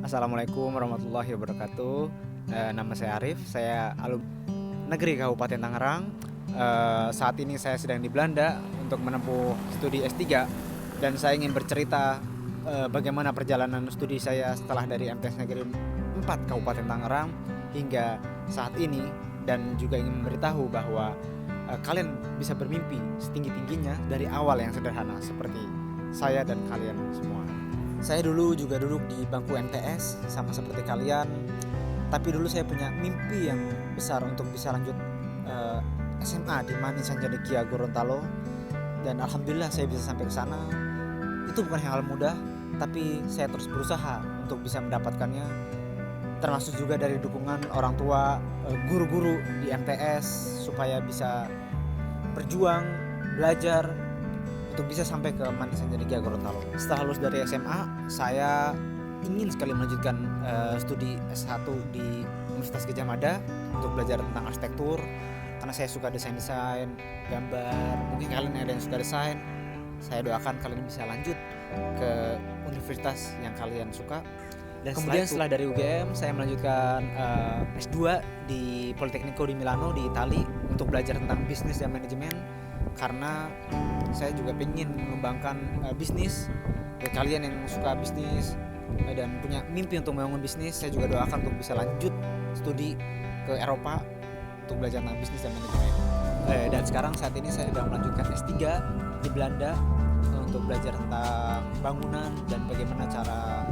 Assalamualaikum warahmatullahi wabarakatuh. Nama saya Arif, saya alumni Negeri Kabupaten Tangerang. Saat ini saya sedang di Belanda untuk menempuh studi S3 dan saya ingin bercerita bagaimana perjalanan studi saya setelah dari MTS Negeri 4 Kabupaten Tangerang hingga saat ini, dan juga ingin memberitahu bahwa kalian bisa bermimpi setinggi-tingginya dari awal yang sederhana seperti saya dan kalian semua. Saya dulu juga duduk di bangku MTS sama seperti kalian, tapi dulu saya punya mimpi yang besar untuk bisa lanjut SMA di Mani Sanjanikia Gorontalo, dan alhamdulillah saya bisa sampai ke sana. Itu bukan hal mudah, tapi saya terus berusaha untuk bisa mendapatkannya, termasuk juga dari dukungan orang tua, guru-guru di MTS, supaya bisa berjuang, belajar untuk bisa sampai ke Mani Sanjanikia Gorontalo. Setelah lulus dari SMA, saya ingin sekali melanjutkan studi S1 di Universitas Gadjah Mada untuk belajar tentang arsitektur, karena saya suka desain-desain, gambar. Mungkin kalian ada yang suka desain, saya doakan kalian bisa lanjut ke universitas yang kalian suka. Dan kemudian setelah dari UGM, saya melanjutkan S2 di Politecnico di Milano di Itali untuk belajar tentang bisnis dan manajemen, karena saya juga ingin mengembangkan bisnis. Buat kalian yang suka bisnis dan punya mimpi untuk membangun bisnis, saya juga doakan untuk bisa lanjut studi ke Eropa untuk belajar tentang bisnis dan manajemen. Dan sekarang saat ini saya sedang melanjutkan S3 di Belanda untuk belajar tentang bangunan dan bagaimana cara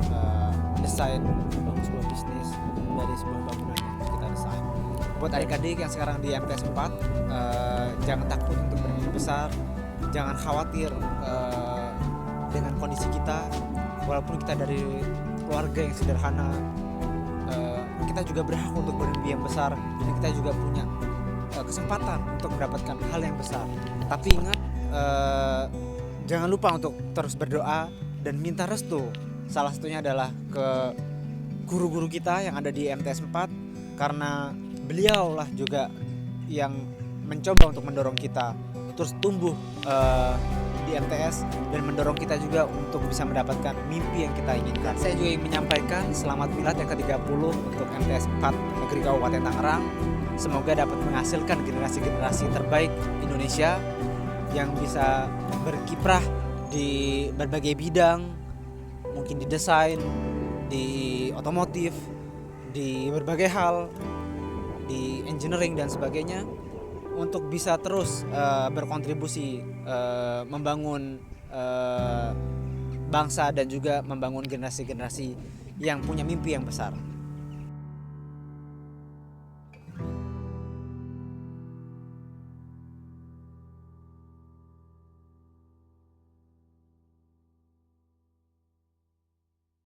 desain membangun sebuah bisnis dari sebuah bangunan yang kita desain. Buat adik-adik yang sekarang di MTS 4, jangan takut untuk bermimpi besar, jangan khawatir dengan kondisi kita. Walaupun kita dari keluarga yang sederhana, kita juga berhak untuk bermimpi yang besar, jadi kita juga punya kesempatan untuk mendapatkan hal yang besar. Tapi ingat, jangan lupa untuk terus berdoa dan minta restu. Salah satunya adalah ke guru-guru kita yang ada di MTS 4, karena beliaulah juga yang mencoba untuk mendorong kita terus tumbuh di MTS dan mendorong kita juga untuk bisa mendapatkan mimpi yang kita inginkan. Saya juga ingin menyampaikan selamat milad yang ke-30 untuk MTS 4 Negeri Kabupaten Tangerang. Semoga dapat menghasilkan generasi-generasi terbaik Indonesia yang bisa berkiprah di berbagai bidang, mungkin di desain, di otomotif, di berbagai hal, di engineering dan sebagainya, untuk bisa terus berkontribusi membangun bangsa dan juga membangun generasi-generasi yang punya mimpi yang besar.